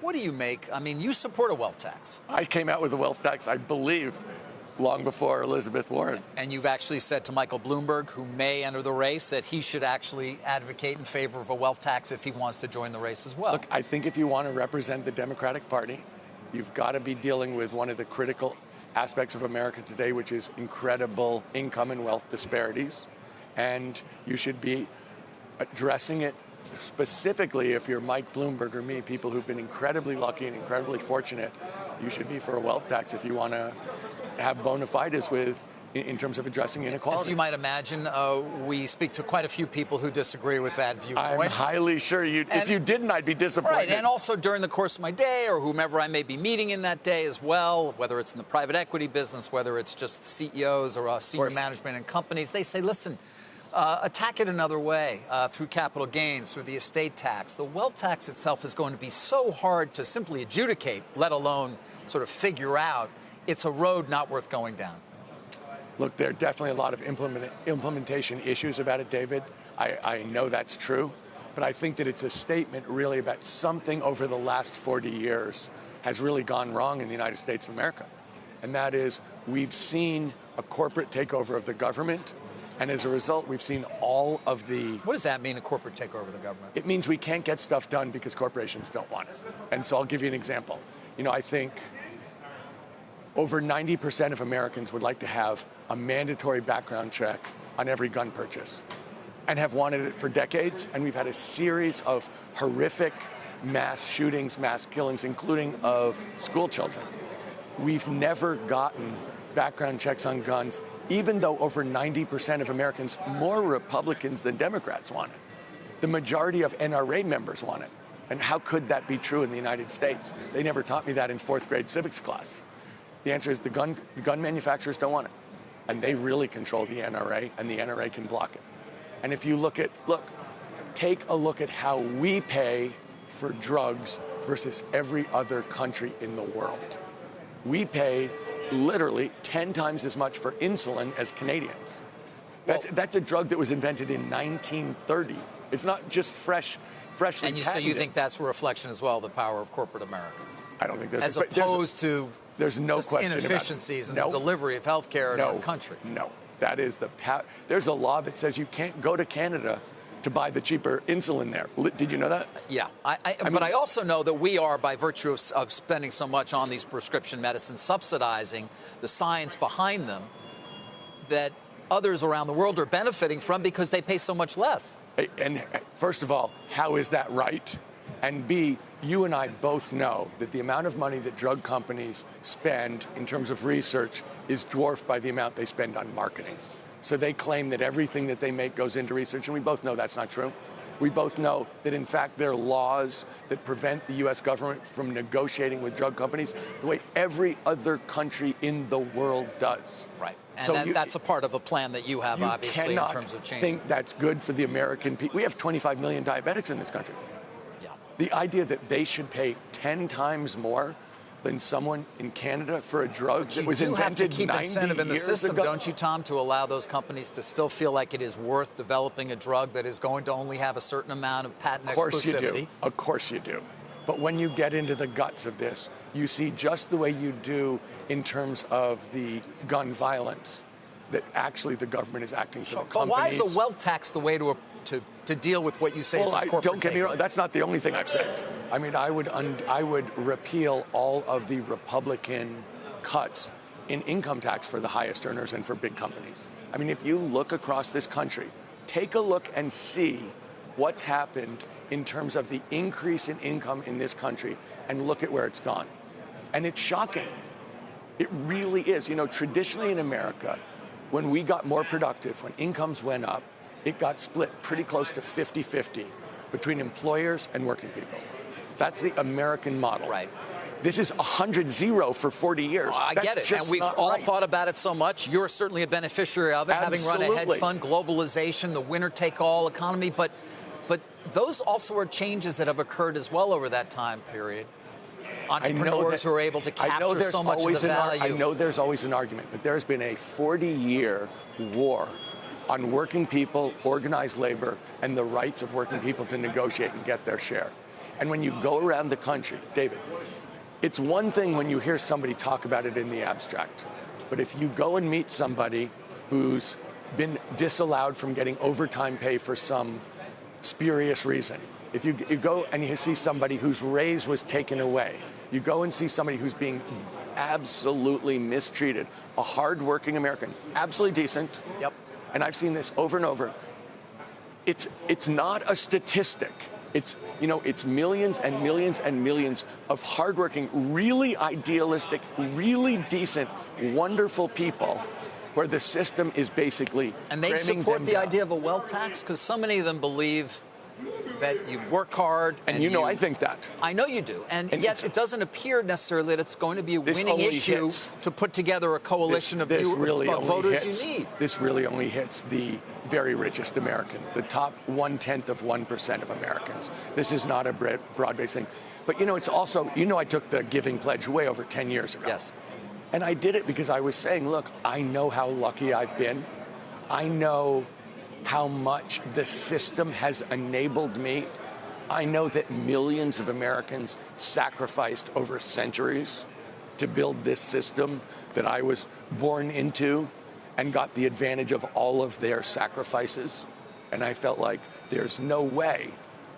What do you make? I mean, you support a wealth tax. I came out with a wealth tax, I believe, long before Elizabeth Warren. And you've actually said to Michael Bloomberg, who may enter the race, that he should actually advocate in favor of a wealth tax if he wants to join the race as well. Look, I think if you want to represent the Democratic Party, you've got to be dealing with one of the critical aspects of America today, which is incredible income and wealth disparities. And you should be addressing it specifically. If you're Mike Bloomberg or me, people who've been incredibly lucky and incredibly fortunate, you should be for a wealth tax if you want to have bona fides with in terms of addressing inequality. As you might imagine, we speak to quite a few people who disagree with that viewpoint. I'm highly sure if you didn't, I'd be disappointed. Right, and also during the course of my day, or whomever I may be meeting in that day as well, whether it's in the private equity business, whether it's just CEOs or senior management in companies, they say, listen, attack it another way, through capital gains, through the estate tax. The wealth tax itself is going to be so hard to simply adjudicate, let alone sort of figure out. It's a road not worth going down. Look, there are definitely a lot of implementation issues about it, David. I know that's true. But I think that it's a statement really about something over the last 40 years has really gone wrong in the United States of America. And that is, we've seen a corporate takeover of the government. And as a result, we've seen all of the... What does that mean, a corporate takeover of the government? It means we can't get stuff done because corporations don't want it. And so I'll give you an example. You know, I think over 90% of Americans would like to have a mandatory background check on every gun purchase and have wanted it for decades. And we've had a series of horrific mass shootings, mass killings, including of school children. We've never gotten background checks on guns, even though over 90% of Americans, more Republicans than Democrats, want it. The majority of NRA members want it. And how could that be true in the United States? They never taught me that in fourth grade civics class. The answer is the gun manufacturers don't want it. And they really control the NRA, and the NRA can block it. And if you take a look at how we pay for drugs versus every other country in the world. We pay literally 10 times as much for insulin as Canadians. That's a drug that was invented in 1930. It's not just freshly patented. So you think that's a reflection as well of the power of corporate America? I don't think there's... As opposed to... There's no question about it. Inefficiencies in the delivery of health care in our country. No, that is there's a law that says you can't go to Canada to buy the cheaper insulin there. Did you know that? Yeah, but I also know that we are, by virtue of spending so much on these prescription medicines, subsidizing the science behind them that others around the world are benefiting from because they pay so much less. And first of all, how is that right? And B, you and I both know that the amount of money that drug companies spend in terms of research is dwarfed by the amount they spend on marketing. So they claim that everything that they make goes into research, and we both know that's not true. We both know that, in fact, there are laws that prevent the U.S. government from negotiating with drug companies the way every other country in the world does. Right. And that's a part of a plan that you have, obviously, in terms of changing. You think that's good for the American people. We have 25 million diabetics in this country. Yeah. The idea that they should pay 10 times more than someone in Canada for a drug that was invented 90 years ago. You do have to keep incentive in the system, don't you, Tom, to allow those companies to still feel like it is worth developing a drug that is going to only have a certain amount of patent exclusivity? Of course you do. But when you get into the guts of this, you see just the way you do in terms of the gun violence, that actually the government is acting for the companies. But why is a wealth tax the way to deal with what you say is corporate don't get me wrong, that's not the only thing I've said. I mean, I would repeal all of the Republican cuts in income tax for the highest earners and for big companies. I mean, if you look across this country, take a look and see what's happened in terms of the increase in income in this country, and look at where it's gone. And it's shocking. It really is. You know, traditionally in America, when we got more productive, when incomes went up, it got split pretty close to 50-50 between employers and working people. That's the American model. Right. This is 100-0 for 40 years. I get it. And we've all thought about it so much. You're certainly a beneficiary of it, having run a hedge fund, globalization, the winner-take-all economy. But those also are changes that have occurred as well over that time period. Entrepreneurs who are able to capture so much of the value. I know there's always an argument, but there's been a 40-year war on working people, organized labor, and the rights of working people to negotiate and get their share. And when you go around the country, David, it's one thing when you hear somebody talk about it in the abstract. But if you go and meet somebody who's been disallowed from getting overtime pay for some spurious reason, if you go and you see somebody whose raise was taken away, you go and see somebody who's being absolutely mistreated, a hardworking American, absolutely decent. Yep. And I've seen this over and over. It's not a statistic. It's millions and millions and millions of hardworking, really idealistic, really decent, wonderful people where the system is basically and they support the idea of a wealth tax because so many of them believe that you work hard. And I think that. I know you do. And yet it doesn't appear necessarily that it's going to be a winning issue to put together a coalition of voters you need. This really only hits the very richest American, the top 0.1% of Americans. This is not a broad-based thing. But, it's also, I took the Giving Pledge way over 10 years ago. Yes. And I did it because I was saying, look, I know how lucky I've been. I know how much the system has enabled me. I know that millions of Americans sacrificed over centuries to build this system that I was born into and got the advantage of all of their sacrifices. And I felt like there's no way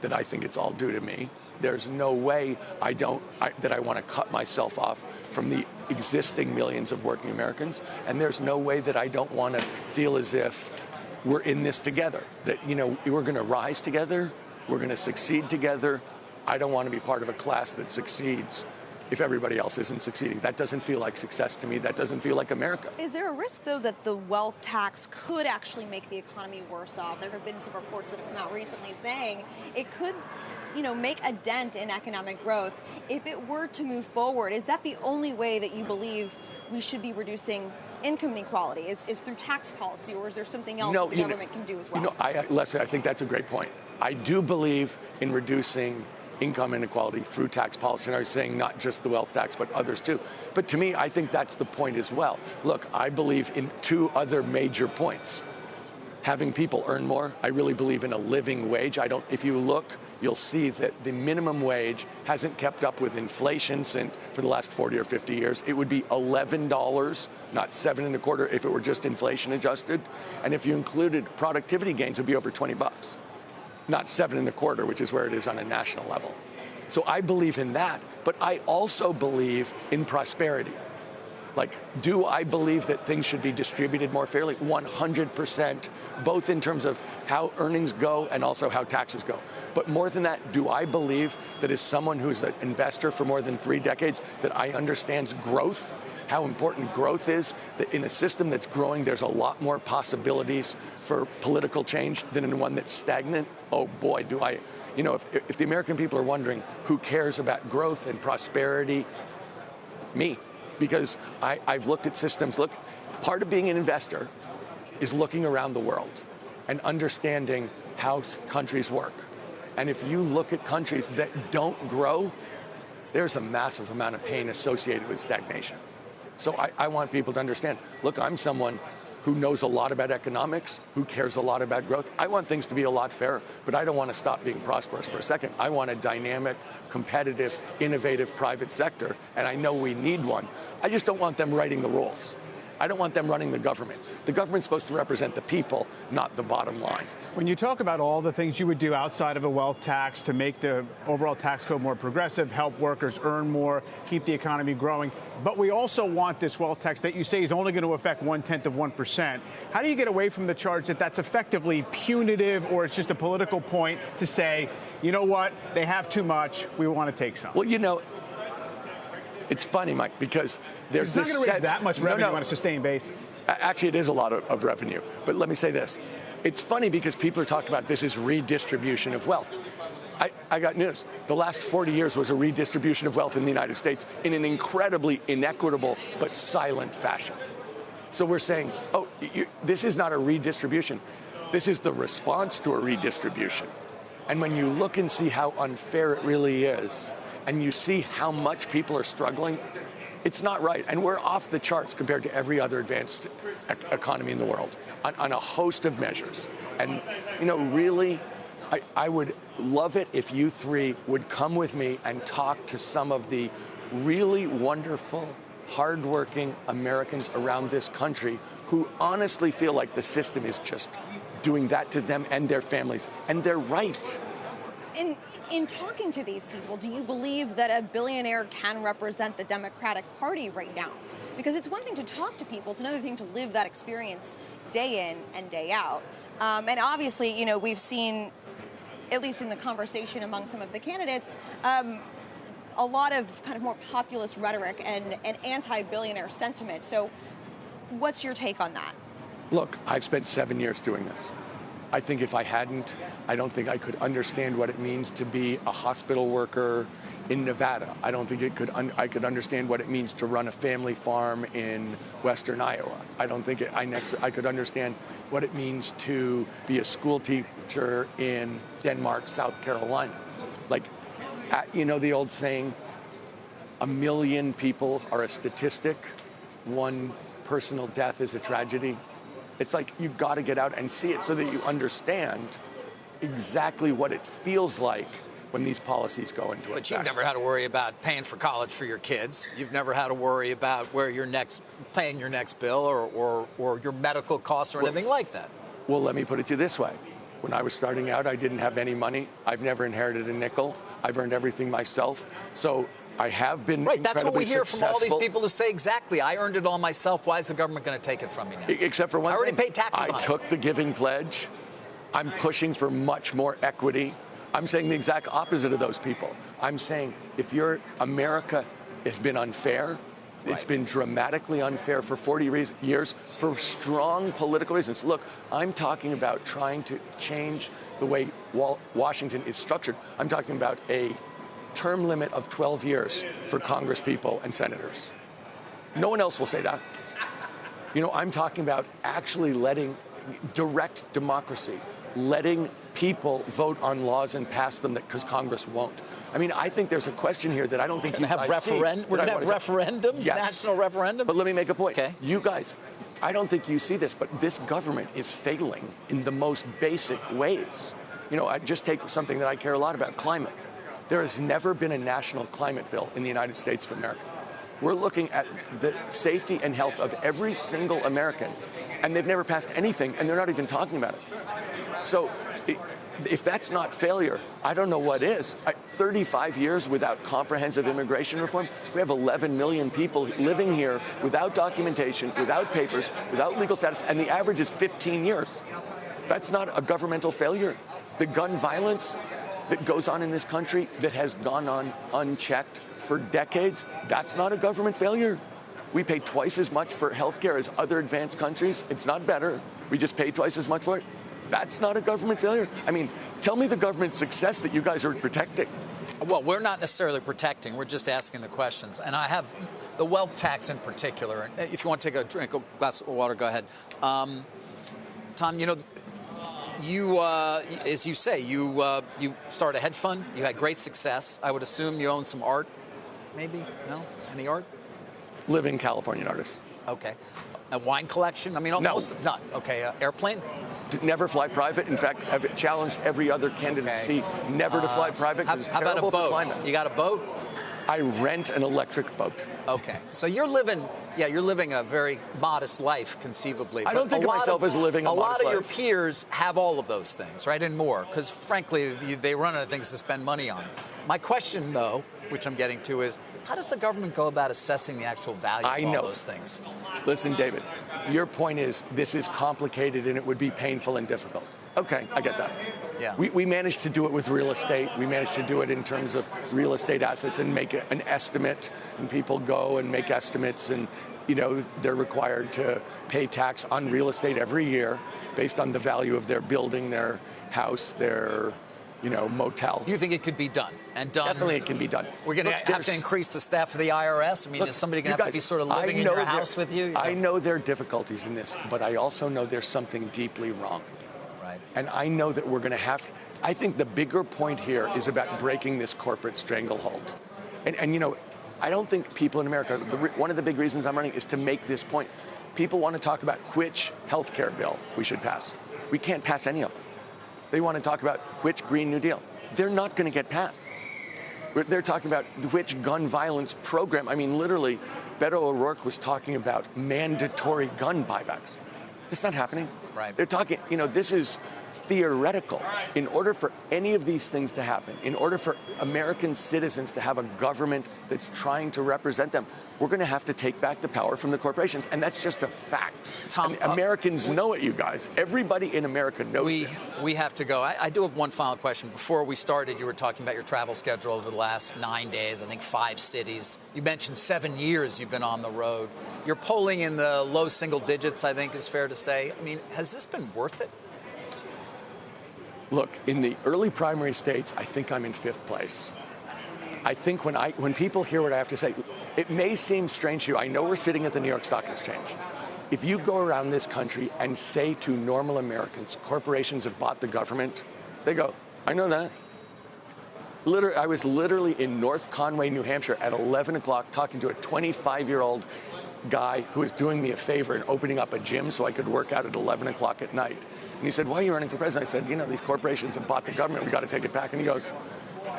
that I think it's all due to me. There's no way that I want to cut myself off from the existing millions of working Americans. And there's no way that I don't want to feel as if we're in this together, that, we're going to rise together, we're going to succeed together. I don't want to be part of a class that succeeds if everybody else isn't succeeding. That doesn't feel like success to me. That doesn't feel like America. Is there a risk, though, that the wealth tax could actually make the economy worse off? There have been some reports that have come out recently saying it could, make a dent in economic growth. If it were to move forward, is that the only way that you believe we should be reducing income inequality? Is through tax policy, or is there something else that the government can do as well? Leslie, I think that's a great point. I do believe in reducing income inequality through tax policy. And I was saying not just the wealth tax, but others too. But to me, I think that's the point as well. Look, I believe in two other major points. Having people earn more. I really believe in a living wage. If you look, you'll see that the minimum wage hasn't kept up with inflation for the last 40 or 50 years. It would be $11, not $7.25 if it were just inflation adjusted. And if you included productivity gains, it would be over $20. Not $7.25, which is where it is on a national level. So I believe in that, but I also believe in prosperity. Do I believe that things should be distributed more fairly? 100%, both in terms of how earnings go and also how taxes go. But more than that, do I believe that as someone who's an investor for more than 3 decades, that I understands growth, how important growth is, that in a system that's growing, there's a lot more possibilities for political change than in one that's stagnant? Oh boy, do I. If the American people are wondering who cares about growth and prosperity, me. Because I've looked at systems. Look, part of being an investor is looking around the world and understanding how countries work. And if you look at countries that don't grow, there's a massive amount of pain associated with stagnation. So I want people to understand, look, I'm someone who knows a lot about economics, who cares a lot about growth. I want things to be a lot fairer, but I don't want to stop being prosperous for a second. I want a dynamic, competitive, innovative private sector, and I know we need one. I just don't want them writing the rules. I don't want them running the government. The government's supposed to represent the people, not the bottom line. When you talk about all the things you would do outside of a wealth tax to make the overall tax code more progressive, help workers earn more, keep the economy growing, but we also want this wealth tax that you say is only going to affect 1/10%. How do you get away from the charge that that's effectively punitive, or it's just a political point to say, you know what, they have too much, we want to take some? Well, it's funny, Mike, because there's this sense. It's not going to raise that much revenue on a sustained basis. Actually, it is a lot of revenue. But let me say this. It's funny because people are talking about this as redistribution of wealth. I got news. The last 40 years was a redistribution of wealth in the United States in an incredibly inequitable but silent fashion. So we're saying, this is not a redistribution. This is the response to a redistribution. And when you look and see how unfair it really is, and you see how much people are struggling, it's not right. And we're off the charts compared to every other advanced economy in the world on a host of measures. And, really, I would love it if you three would come with me and talk to some of the really wonderful, hardworking Americans around this country who honestly feel like the system is just doing that to them and their families. And they're right. In talking to these people, do you believe that a billionaire can represent the Democratic Party right now? Because it's one thing to talk to people, it's another thing to live that experience day in and day out. And obviously, you know, we've seen, at least in the conversation among some of the candidates, a lot of kind of more populist rhetoric and anti-billionaire sentiment. So what's your take on that? Look, I've spent 7 years doing this. I think if I hadn't, I don't think I could understand what it means to be a hospital worker in Nevada. I don't think I could understand what it means to run a family farm in Western Iowa. I don't think I could understand what it means to be a school teacher in Denmark, South Carolina. Like, you know the old saying, 1 million people are a statistic, one personal death is a tragedy. It's like you've got to get out and see it so that you understand exactly what it feels like when these policies go into effect. But you've never had to worry about paying for college for your kids. You've never had to worry about where paying your next bill or your medical costs or anything like that. Well, let me put it to you this way. When I was starting out, I didn't have any money. I've never inherited a nickel. I've earned everything myself. So I have been right. That's what we hear successful. from all these people who say exactly, I earned it all myself. Why is the government going to take it from me now? Except for one thing. I already paid taxes on it. I took the Giving Pledge. I'm pushing for much more equity. I'm saying the exact opposite of those people. I'm saying if America has been unfair, it's been dramatically unfair for 40 years for strong political reasons. Look, I'm talking about trying to change the way Washington is structured. I'm talking about a term limit of 12 years for Congress people and senators. No one else will say that. You know, I'm talking about actually letting direct democracy, letting people vote on laws and pass them because Congress won't. I mean, I think there's a question here that I don't think you guys see. We're going to have referendums, yes. National referendums? But let me make a point. Okay. You guys, I don't think you see this, but this government is failing in the most basic ways. You know, I just take something that I care a lot about, climate. There has never been a national climate bill in the United States of America. We're looking at the safety and health of every single American, and they've never passed anything, and they're not even talking about it. So if that's not failure, I don't know what is. 35 years without comprehensive immigration reform. We have 11 million people living here without documentation, without papers, without legal status, and the average is 15 years. That's not a governmental failure. The gun violence that goes on in this country that has gone on unchecked for decades, that's not a government failure. We pay twice as much for health care as other advanced countries. It's not better. We just pay twice as much for it. That's not a government failure. I mean, tell me the government success that you guys are protecting. Well, we're not necessarily protecting. We're just asking the questions. And I have the wealth tax in particular. If you want to take a glass of water, go ahead. Tom, you know, you, as you say, you started a hedge fund. You had great success. I would assume you own some art, maybe? No? Any art? Living Californian artist. Okay. A wine collection? I mean, almost none. Okay. Airplane? Never fly private. In fact, I've challenged every other candidacy never to fly private because it's terrible for climate. You got a boat? I rent an electric boat. Okay. So you're living a very modest life, conceivably. I don't think of myself as living a modest life. A lot of your peers have all of those things, right, and more, because, frankly, they run out of things to spend money on. My question, though, which I'm getting to, is how does the government go about assessing the actual value of all those things? Listen, David, your point is this is complicated and it would be painful and difficult. Okay, I get that. Yeah. We managed to do it with real estate. We managed to do it in terms of real estate assets and make an estimate. And people go and make estimates and, you know, they're required to pay tax on real estate every year based on the value of their building, their house, their, you know, motel. You think it could be done? And done? Definitely it can be done. We're going to have to increase the staff of the IRS? I mean, is somebody going to have to be sort of living in your house with you? I know there are difficulties in this, but I also know there's something deeply wrong. Right. And I know that we're going to have, I think the bigger point here is about breaking this corporate stranglehold. And you know, I don't think people in America, one of the big reasons I'm running is to make this point. People want to talk about which health care bill we should pass. We can't pass any of them. They want to talk about which Green New Deal. They're not going to get passed. They're talking about which gun violence program. I mean, literally, Beto O'Rourke was talking about mandatory gun buybacks. It's not happening. Right. They're talking, this is theoretical. In order for any of these things to happen, in order for American citizens to have a government that's trying to represent them, we're going to have to take back the power from the corporations. And that's just a fact. Tom, Americans know it, you guys. Everybody in America knows this. We have to go. I do have one final question. Before we started, you were talking about your travel schedule over the last 9 days, I think 5 cities. You mentioned 7 years you've been on the road. You're polling in the low single digits, I think is fair to say. I mean, has this been worth it? Look, in the early primary states, I think I'm in 5th place. I think when people hear what I have to say, it may seem strange to you. I know we're sitting at the New York Stock Exchange. If you go around this country and say to normal Americans, corporations have bought the government, they go, I know that. I was literally in North Conway, New Hampshire at 11 o'clock talking to a 25-year-old guy who was doing me a favor and opening up a gym so I could work out at 11 o'clock at night. And he said, why are you running for president? I said, these corporations have bought the government. We got to take it back. And he goes,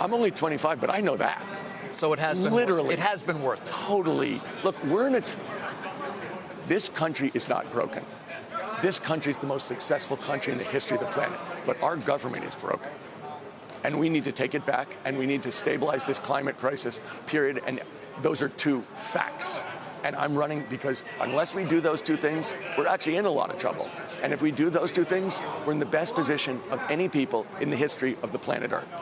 I'm only 25, but I know that. So it has been literally. It has been worth it. Totally. Look, we're in this country is not broken. This country is the most successful country in the history of the planet. But our government is broken. And we need to take it back, and we need to stabilize this climate crisis, period. And those are 2 facts. And I'm running because unless we do those 2 things, we're actually in a lot of trouble. And if we do those 2 things, we're in the best position of any people in the history of the planet Earth.